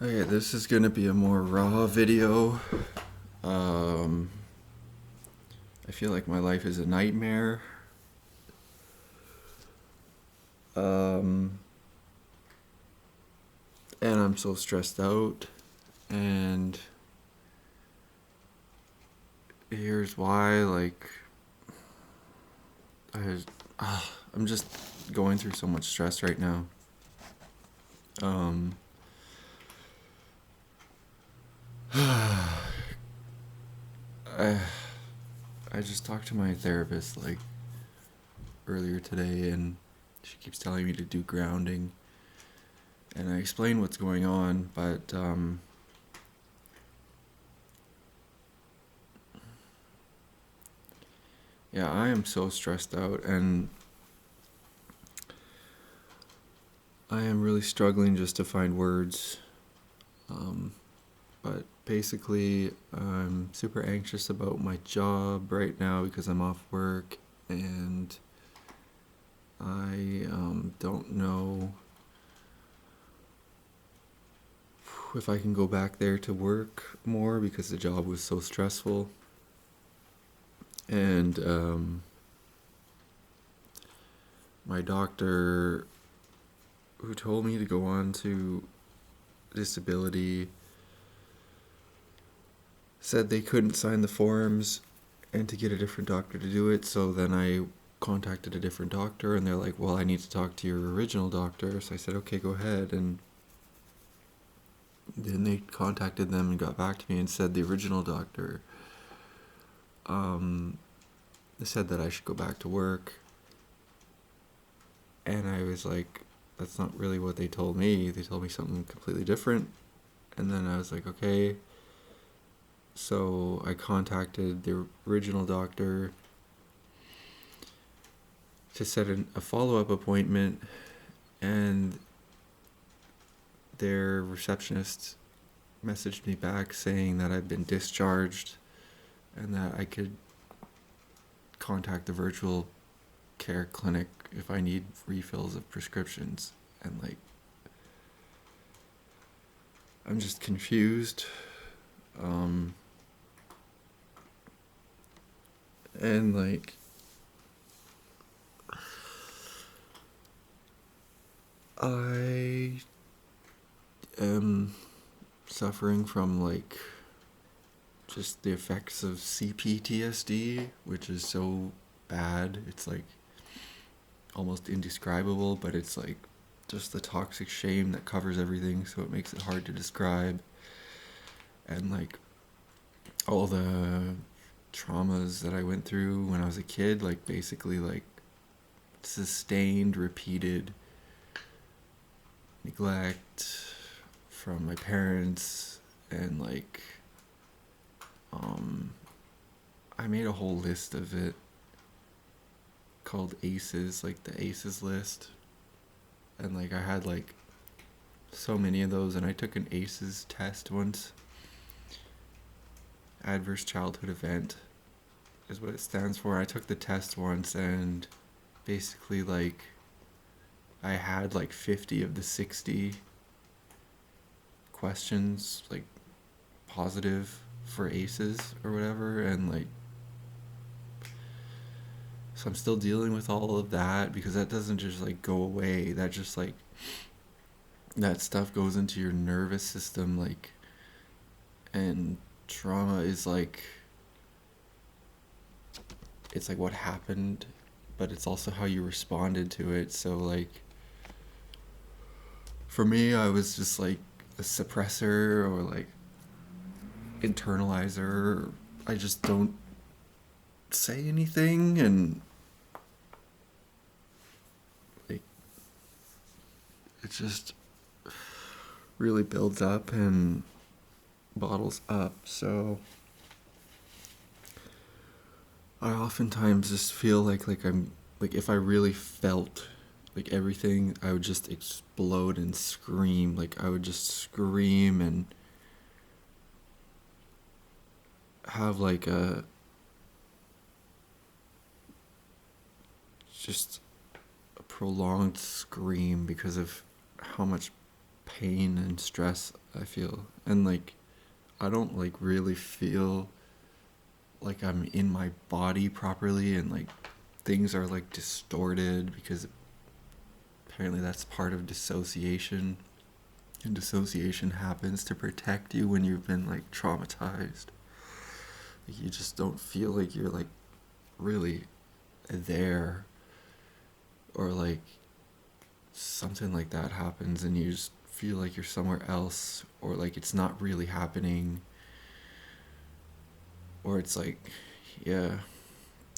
Okay, this is gonna be a more raw video. Um, I feel like my life is a nightmare. Um, and I'm so stressed out. And here's why. I, I'm just going through so much stress right now. Um, I, I just talked to my therapist earlier today, and she keeps telling me to do grounding. And I explain what's going on, but yeah, I am so stressed out, and I am really struggling just to find words. But basically, I'm super anxious about my job right now because I'm off work, and I don't know if I can go back there to work more because the job was so stressful. And my doctor, who told me to go on to disability, said they couldn't sign the forms and to get a different doctor to do it. So then I contacted a different doctor, and they're like, well, I need to talk to your original doctor. So I said, okay, go ahead. And then they contacted them and got back to me and said the original doctor um, said that I should go back to work. And I was like, that's not really what they told me. They told me something completely different. And then I was like, okay. So I contacted the original doctor to set a follow-up appointment, and their receptionist messaged me back saying that I've been discharged and that I could contact the virtual care clinic if I need refills of prescriptions. And I'm just confused. Um, and I am suffering from just the effects of CPTSD, which is so bad. It's almost indescribable, but it's just the toxic shame that covers everything, so it makes it hard to describe. And all the traumas that I went through when I was a kid, basically sustained, repeated neglect from my parents, and I made a whole list of it called ACEs, the ACEs list. And I had so many of those, and I took an ACEs test once. Adverse childhood event is what it stands for. I took the test once, and basically I had 50 of the 60 questions positive for ACEs or whatever, and so I'm still dealing with all of that because that doesn't just go away. That just that stuff goes into your nervous system, and trauma is it's what happened, but it's also how you responded to it. So for me, I was just a suppressor or internalizer. I just don't say anything, and like it just really builds up and bottles up. So I oftentimes just feel like I'm if I really felt everything, I would just explode and scream. I would just scream and have a just a prolonged scream because of how much pain and stress, I feel. And like I don't like really feel like I'm in my body properly, and like things are like distorted because apparently that's part of dissociation. And dissociation happens to protect you when you've been like traumatized. Like, you just don't feel like you're like really there, or like something like that happens and you just feel like you're somewhere else, or like it's not really happening, or it's like, yeah,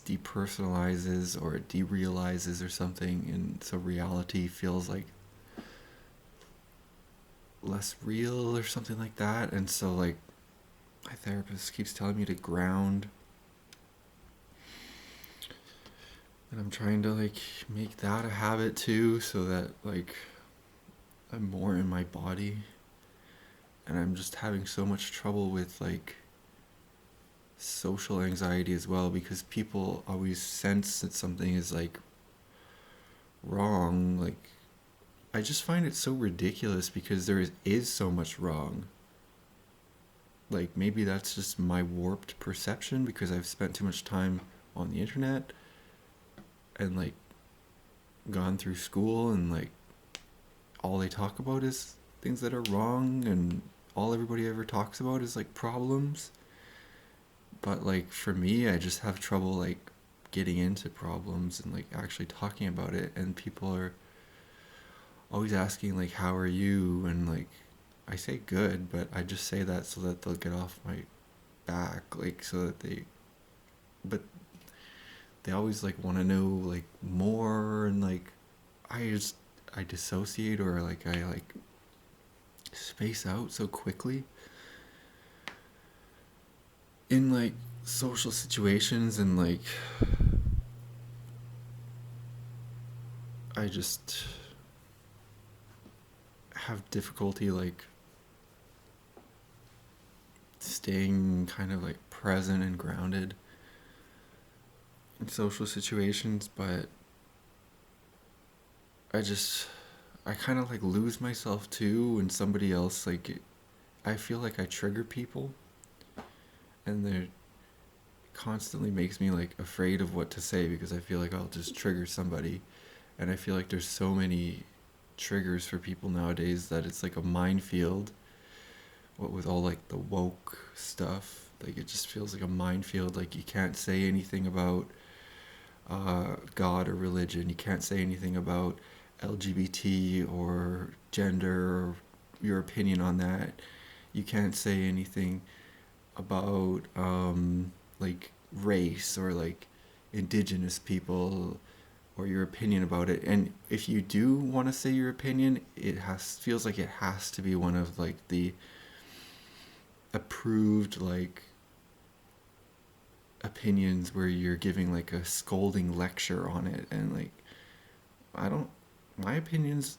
depersonalizes or it derealizes or something, and so reality feels like less real or something like that. And so like my therapist keeps telling me to ground, and I'm trying to like make that a habit too, so that like I'm more in my body. And I'm just having so much trouble with like social anxiety as well, because people always sense that something is like wrong. Like I just find it so ridiculous because there is so much wrong. Like maybe that's just my warped perception because I've spent too much time on the internet and like gone through school, and like all they talk about is things that are wrong, and all everybody ever talks about is like problems. But like for me, I just have trouble like getting into problems and like actually talking about it, and people are always asking like how are you, and like I say good, but I just say that so that they'll get off my back, like so that but they always like want to know like more, and like I just I dissociate, or like I like space out so quickly in like social situations, and like I just have difficulty like staying kind of like present and grounded in social situations. But I just I kind of like lose myself too when somebody else like I feel like I trigger people, and they're constantly makes me like afraid of what to say because I feel like I'll just trigger somebody. And I feel like there's so many triggers for people nowadays that it's like a minefield. What with all like the woke stuff, like it just feels like a minefield. Like you can't say anything about God or religion. You can't say anything about LGBT or gender or your opinion on that. You can't say anything about like race or like indigenous people or your opinion about it. And if you do want to say your opinion, it has feels like it has to be one of like the approved like opinions where you're giving like a scolding lecture on it. And like I don't my opinions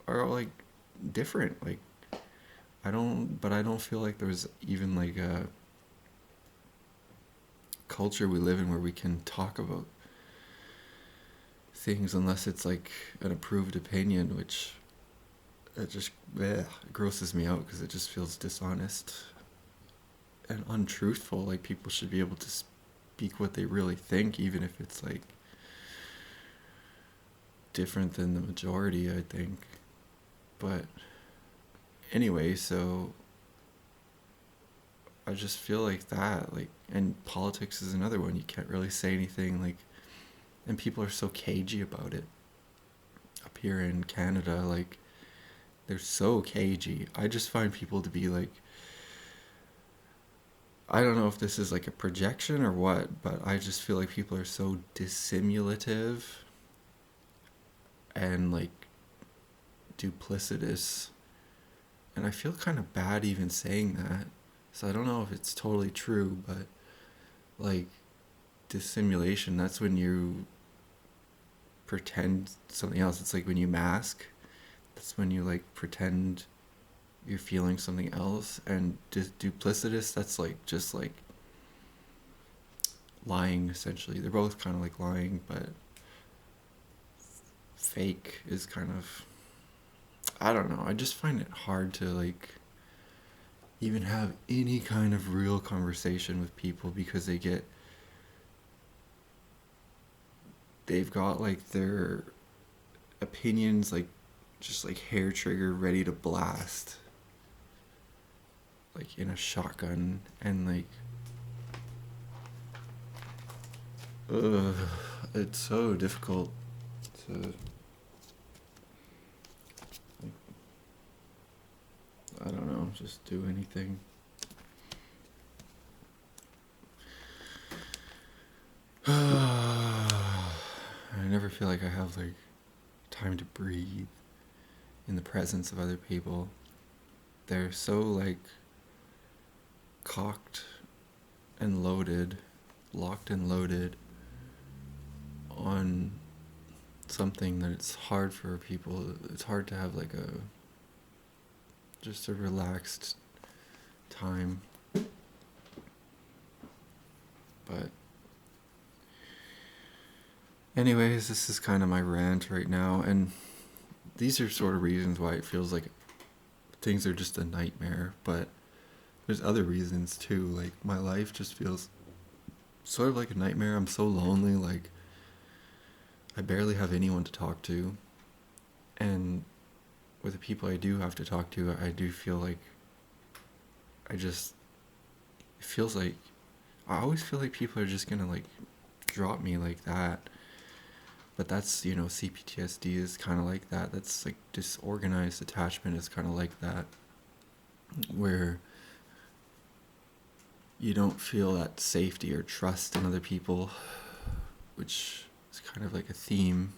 are all like different. Like I don't feel like there's even like a culture we live in where we can talk about things unless it's like an approved opinion, which it just grosses me out because it just feels dishonest and untruthful. Like people should be able to speak what they really think, even if it's like different than the majority, I think. But anyway, so I just feel like that, like, and politics is another one. You can't really say anything, like, and people are so cagey about it. Up here in Canada, like, they're so cagey. I just find people to be like, I don't know if this is like a projection or what, but I just feel like people are so dissimulative and like duplicitous. And I feel kind of bad even saying that. So I don't know if it's totally true, but like dissimulation, that's when you pretend something else. It's like when you mask, that's when you like pretend you're feeling something else. And duplicitous, that's like just like lying essentially. They're both kind of like lying, but fake is kind of I don't know. I just find it hard to like even have any kind of real conversation with people because they've got like their opinions like just like hair trigger ready to blast like in a shotgun and like it's so difficult to like, I don't know, just do anything. I never feel like I have like time to breathe in the presence of other people. They're so like cocked and loaded, locked and loaded on something that it's hard for people. It's hard to have like just a relaxed time. But anyways, this is kind of my rant right now, and these are sort of reasons why it feels like things are just a nightmare, but there's other reasons too. Like my life just feels sort of like a nightmare. I'm so lonely, like I barely have anyone to talk to, and with the people I do have to talk to, I do feel like it feels like I always feel like people are just gonna like drop me like that. But that's, CPTSD is kind of like that. That's like disorganized attachment is kind of like that, where you don't feel that safety or trust in other people, which is kind of like a theme.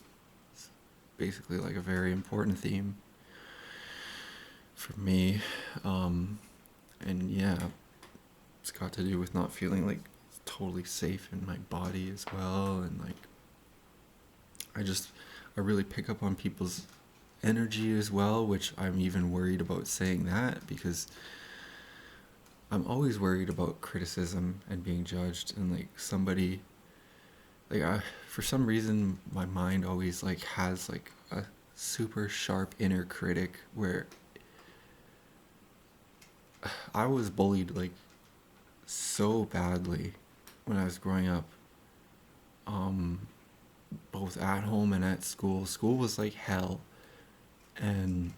It's basically like a very important theme for me. And yeah, it's got to do with not feeling like totally safe in my body as well. And like, I really pick up on people's energy as well, which I'm even worried about saying that because I'm always worried about criticism and being judged, and like somebody like for some reason my mind always like has like a super sharp inner critic where I was bullied like so badly when I was growing up, both at home and at school. School was like hell, and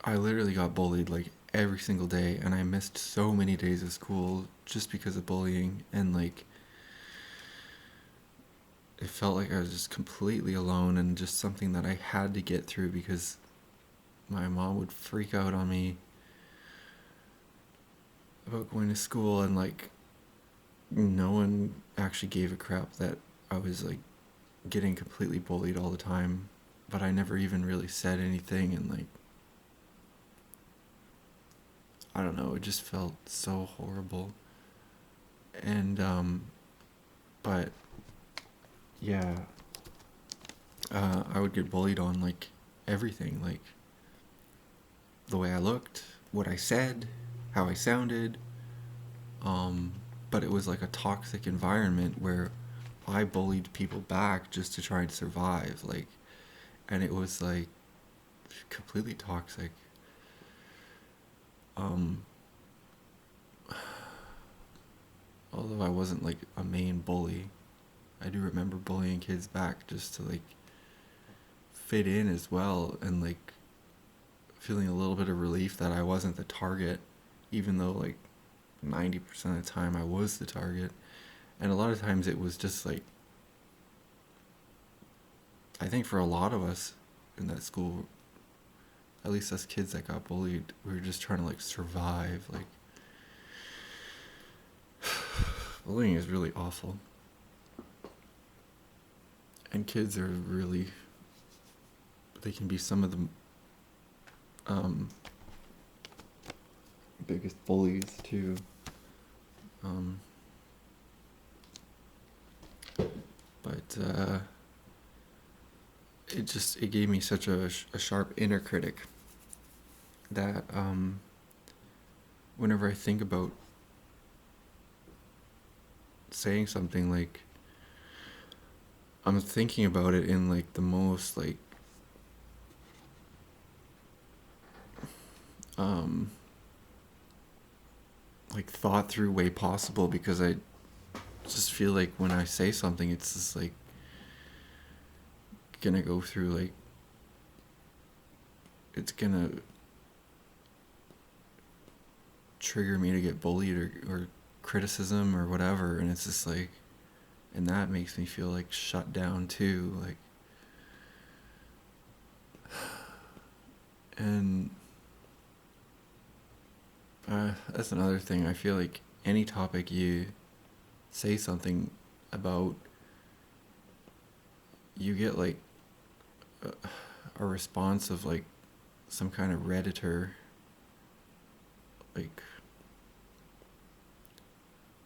I literally got bullied like every single day, and I missed so many days of school just because of bullying. And like it felt like I was just completely alone, and just something that I had to get through because my mom would freak out on me about going to school, and like no one actually gave a crap that I was like getting completely bullied all the time, but I never even really said anything. And like I don't know, it just felt so horrible. And but yeah, I would get bullied on like everything, like the way I looked, what I said, how I sounded. But it was like a toxic environment where I bullied people back just to try and survive, like, and it was like completely toxic. Um, Although I wasn't like a main bully, I do remember bullying kids back just to like fit in as well, and like feeling a little bit of relief that I wasn't the target, even though like 90% of the time I was the target. And a lot of times it was just like, I think for a lot of us in that school, at least us kids that got bullied, we were just trying to like survive. Like bullying is really awful, and kids are really, they can be some of the biggest bullies too. But it gave me such a sharp inner critic that whenever I think about saying something, like I'm thinking about it in like the most like um like thought through way possible, because I just feel like when I say something, it's just like gonna go through, like it's gonna trigger me to get bullied or criticism or whatever, and it's just like, and that makes me feel like shut down too, like, and that's another thing. I feel like any topic you say something about, you get like a response of like some kind of redditor, like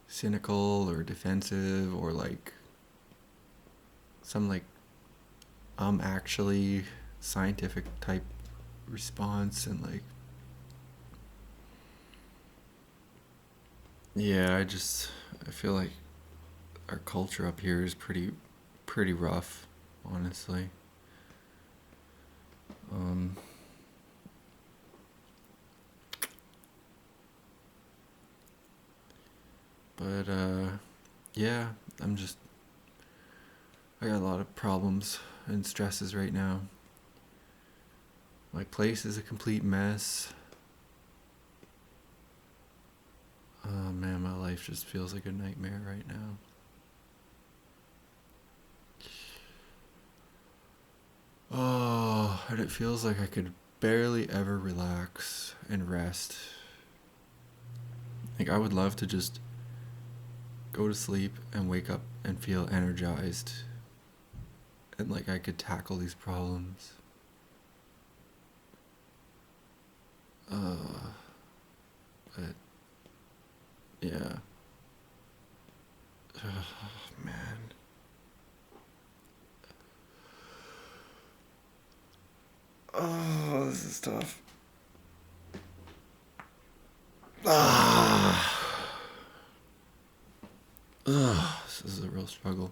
cynical or defensive, or like some like actually scientific type response. And like, yeah, I feel like our culture up here is pretty rough, honestly. um but yeah, I'm just, I got a lot of problems and stresses right now. My place is a complete mess. Oh man, my life just feels like a nightmare right now. Oh, and it feels like I could barely ever relax and rest. Like, I would love to just go to sleep and wake up and feel energized, and like I could tackle these problems. But yeah. Oh, man. Oh, this is tough. Ah. Ugh, this is a real struggle.